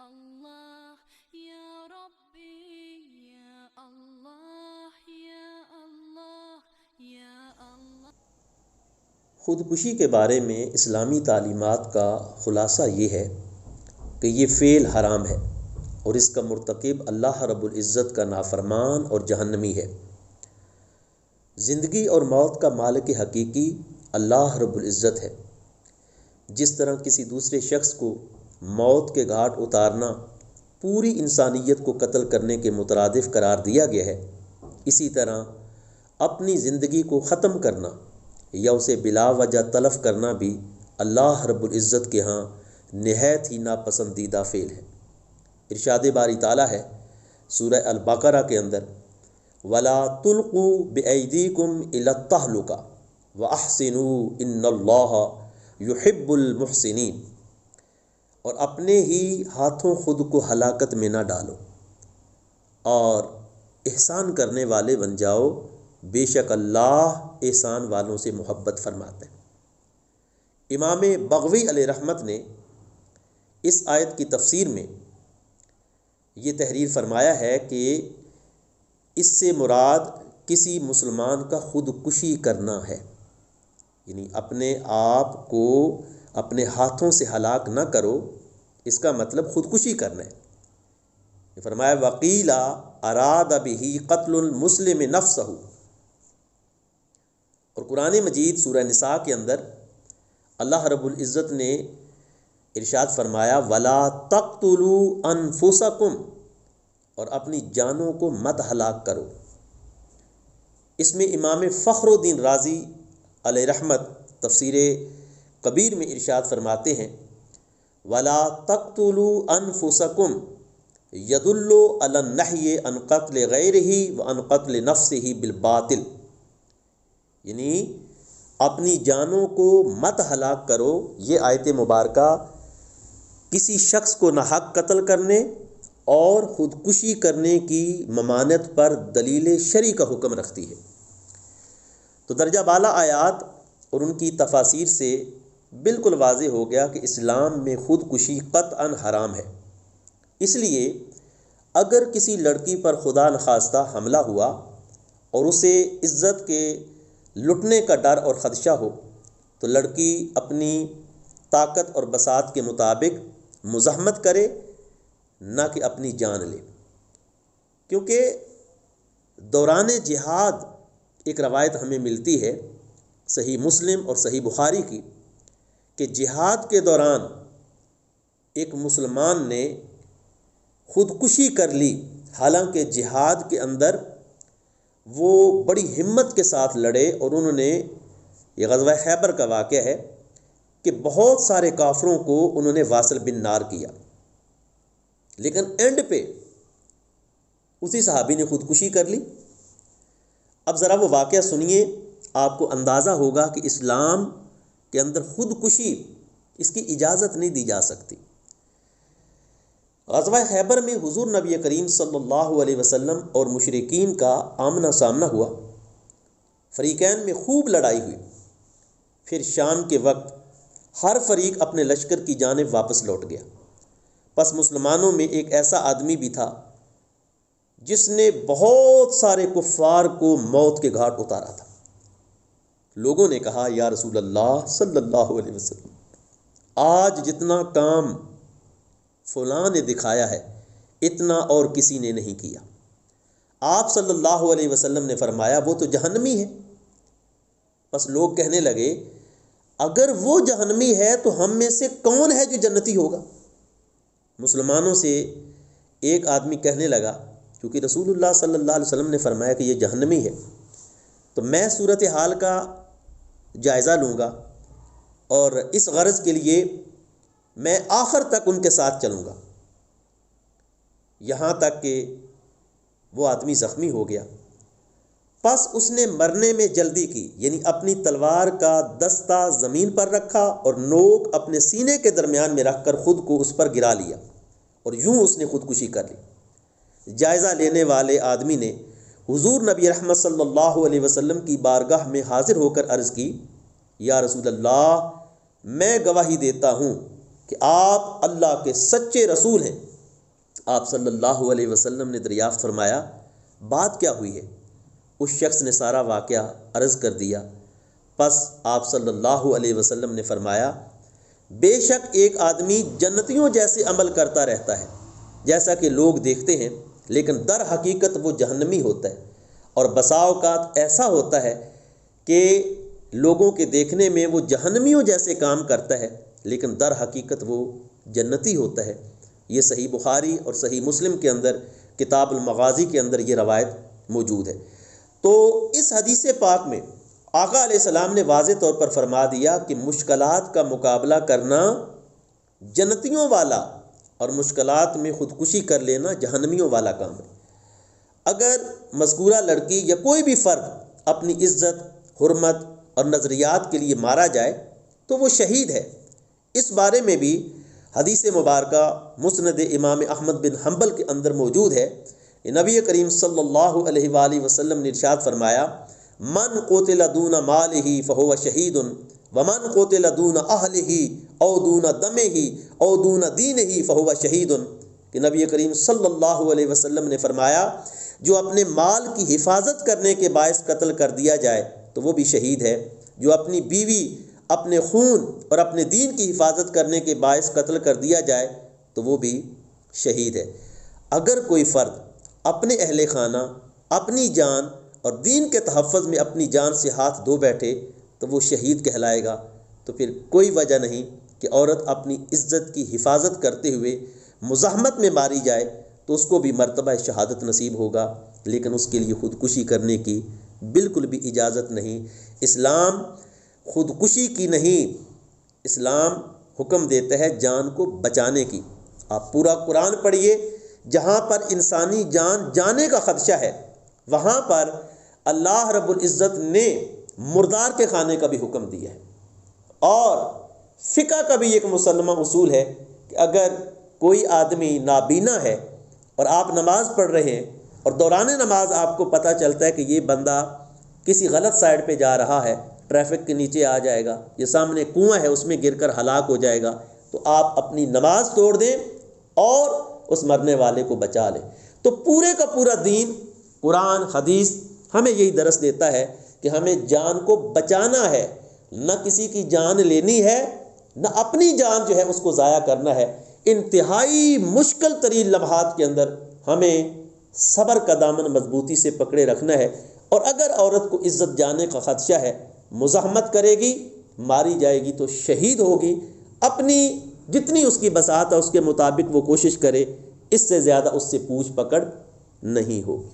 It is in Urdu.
اللہ یا ربی یا اللہ یا اللہ یا اللہ۔ خودکشی کے بارے میں اسلامی تعلیمات کا خلاصہ یہ ہے کہ یہ فعل حرام ہے اور اس کا مرتکب اللہ رب العزت کا نافرمان اور جہنمی ہے۔ زندگی اور موت کا مالک حقیقی اللہ رب العزت ہے۔ جس طرح کسی دوسرے شخص کو موت کے گھاٹ اتارنا پوری انسانیت کو قتل کرنے کے مترادف قرار دیا گیا ہے، اسی طرح اپنی زندگی کو ختم کرنا یا اسے بلا وجہ تلف کرنا بھی اللہ رب العزت کے ہاں نہایت ہی ناپسندیدہ فعل ہے۔ ارشاد باری تعالیٰ ہے سورہ البقرہ کے اندر، وَلَا تُلْقُوا بِأَيْدِيكُمْ إِلَى التَّهْلُكَةِ وَأَحْسِنُوا إِنَّ اللَّهَ يُحِبُّ الْمُحْسِنِينَ، اور اپنے ہی ہاتھوں خود کو ہلاکت میں نہ ڈالو اور احسان کرنے والے بن جاؤ، بے شک اللہ احسان والوں سے محبت فرماتے ہیں۔ امام بغوی علیہ رحمت نے اس آیت کی تفسیر میں یہ تحریر فرمایا ہے کہ اس سے مراد کسی مسلمان کا خودکشی کرنا ہے، یعنی اپنے آپ کو اپنے ہاتھوں سے ہلاک نہ کرو، اس کا مطلب خودکشی کرنا ہے۔ یہ فرمایا وقیل اراد بہ قتل المسلم نفسہ، اور قرآن مجید سورہ نساء کے اندر اللہ رب العزت نے ارشاد فرمایا ولا تقتلوا انفسکم، اور اپنی جانوں کو مت ہلاک کرو۔ اس میں امام فخر الدین رازی علیہ رحمت تفسیر کبیر میں ارشاد فرماتے ہیں ولا تقتلوا انفسکم یدل علی النہی عن قتل غیرہ وعن قتل نفسہ بالباطل، یعنی اپنی جانوں کو مت ہلاک کرو، یہ آیت مبارکہ کسی شخص کو ناحق قتل کرنے اور خودکشی کرنے کی ممانعت پر دلیل شرعی کا حکم رکھتی ہے۔ تو درجہ بالا آیات اور ان کی تفاسیر سے بالکل واضح ہو گیا کہ اسلام میں خودکشی قطعاً حرام ہے۔ اس لیے اگر کسی لڑکی پر خدا نخواستہ حملہ ہوا اور اسے عزت کے لٹنے کا ڈر اور خدشہ ہو تو لڑکی اپنی طاقت اور بساط کے مطابق مزاحمت کرے، نہ کہ اپنی جان لے، کیونکہ دوران جہاد ایک روایت ہمیں ملتی ہے صحیح مسلم اور صحیح بخاری کی کہ جہاد کے دوران ایک مسلمان نے خودکشی کر لی، حالانکہ جہاد کے اندر وہ بڑی ہمت کے ساتھ لڑے، اور انہوں نے، یہ غزوہ خیبر کا واقعہ ہے کہ بہت سارے کافروں کو انہوں نے واصل بن نار کیا، لیکن اینڈ پہ اسی صحابی نے خودکشی کر لی۔ اب ذرا وہ واقعہ سنیے، آپ کو اندازہ ہوگا کہ اسلام کے اندر خودکشی اس کی اجازت نہیں دی جا سکتی۔ غزوہ خیبر میں حضور نبی کریم صلی اللہ علیہ وسلم اور مشرکین کا آمنا سامنا ہوا، فریقین میں خوب لڑائی ہوئی، پھر شام کے وقت ہر فریق اپنے لشکر کی جانب واپس لوٹ گیا۔ پس مسلمانوں میں ایک ایسا آدمی بھی تھا جس نے بہت سارے کفار کو موت کے گھاٹ اتارا تھا۔ لوگوں نے کہا یا رسول اللہ صلی اللہ علیہ وسلم، آج جتنا کام فلاں نے دکھایا ہے اتنا اور کسی نے نہیں کیا۔ آپ صلی اللہ علیہ وسلم نے فرمایا وہ تو جہنمی ہے۔ بس لوگ کہنے لگے اگر وہ جہنمی ہے تو ہم میں سے کون ہے جو جنتی ہوگا؟ مسلمانوں سے ایک آدمی کہنے لگا کیونکہ رسول اللہ صلی اللہ علیہ وسلم نے فرمایا کہ یہ جہنمی ہے، تو میں صورتحال کا جائزہ لوں گا اور اس غرض کے لیے میں آخر تک ان کے ساتھ چلوں گا، یہاں تک کہ وہ آدمی زخمی ہو گیا۔ پس اس نے مرنے میں جلدی کی، یعنی اپنی تلوار کا دستہ زمین پر رکھا اور نوک اپنے سینے کے درمیان میں رکھ کر خود کو اس پر گرا لیا، اور یوں اس نے خودکشی کر لی۔ جائزہ لینے والے آدمی نے حضور نبی رحمت صلی اللہ علیہ وسلم کی بارگاہ میں حاضر ہو کر عرض کی یا رسول اللہ، میں گواہی دیتا ہوں کہ آپ اللہ کے سچے رسول ہیں آپ صلی اللہ علیہ وسلم نے دریافت فرمایا بات کیا ہوئی ہے؟ اس شخص نے سارا واقعہ عرض کر دیا۔ پس آپ صلی اللہ علیہ وسلم نے فرمایا بے شک ایک آدمی جنتیوں جیسے عمل کرتا رہتا ہے جیسا کہ لوگ دیکھتے ہیں، لیکن در حقیقت وہ جہنمی ہوتا ہے، اور بسا اوقات ایسا ہوتا ہے کہ لوگوں کے دیکھنے میں وہ جہنمیوں جیسے کام کرتا ہے لیکن در حقیقت وہ جنتی ہوتا ہے۔ یہ صحیح بخاری اور صحیح مسلم کے اندر کتاب المغازی کے اندر یہ روایت موجود ہے۔ تو اس حدیث پاک میں آقا علیہ السلام نے واضح طور پر فرما دیا کہ مشکلات کا مقابلہ کرنا جنتیوں والا اور مشکلات میں خودکشی کر لینا جہنمیوں والا کام ہے۔ اگر مذکورہ لڑکی یا کوئی بھی فرد اپنی عزت، حرمت اور نظریات کے لیے مارا جائے تو وہ شہید ہے۔ اس بارے میں بھی حدیث مبارکہ مسند امام احمد بن حنبل کے اندر موجود ہے۔ نبی کریم صلی اللہ علیہ وآلہ وسلم نے ارشاد فرمایا من قتل دون مالہ فہو شہید ومن قتل دون اہلہ او دون دمہ او دون دینہ فہو شہید، کہ نبی کریم صلی اللہ علیہ وسلم نے فرمایا جو اپنے مال کی حفاظت کرنے کے باعث قتل کر دیا جائے تو وہ بھی شہید ہے، جو اپنی بیوی، اپنے خون اور اپنے دین کی حفاظت کرنے کے باعث قتل کر دیا جائے تو وہ بھی شہید ہے۔ اگر کوئی فرد اپنے اہل خانہ، اپنی جان اور دین کے تحفظ میں اپنی جان سے ہاتھ دھو بیٹھے تو وہ شہید کہلائے گا۔ تو پھر کوئی وجہ نہیں کہ عورت اپنی عزت کی حفاظت کرتے ہوئے مزاحمت میں ماری جائے تو اس کو بھی مرتبہ شہادت نصیب ہوگا، لیکن اس کے لیے خودکشی کرنے کی بالکل بھی اجازت نہیں۔ اسلام خودکشی کی نہیں، اسلام حکم دیتا ہے جان کو بچانے کی۔ آپ پورا قرآن پڑھیے، جہاں پر انسانی جان جانے کا خدشہ ہے وہاں پر اللہ رب العزت نے مردار کے کھانے کا بھی حکم دیا ہے۔ اور فقہ کا بھی ایک مسلمہ اصول ہے کہ اگر کوئی آدمی نابینا ہے اور آپ نماز پڑھ رہے ہیں اور دوران نماز آپ کو پتہ چلتا ہے کہ یہ بندہ کسی غلط سائڈ پہ جا رہا ہے، ٹریفک کے نیچے آ جائے گا، یہ سامنے کنواں ہے اس میں گر کر ہلاک ہو جائے گا، تو آپ اپنی نماز توڑ دیں اور اس مرنے والے کو بچا لیں۔ تو پورے کا پورا دین، قرآن، حدیث ہمیں یہی درس دیتا ہے کہ ہمیں جان کو بچانا ہے، نہ کسی کی جان لینی ہے، نہ اپنی جان جو ہے اس کو ضائع کرنا ہے۔ انتہائی مشکل ترین لمحات کے اندر ہمیں صبر کا دامن مضبوطی سے پکڑے رکھنا ہے، اور اگر عورت کو عزت جانے کا خدشہ ہے، مزاحمت کرے گی، ماری جائے گی تو شہید ہوگی۔ اپنی جتنی اس کی بساط ہے اس کے مطابق وہ کوشش کرے، اس سے زیادہ اس سے پوچھ پکڑ نہیں ہوگی۔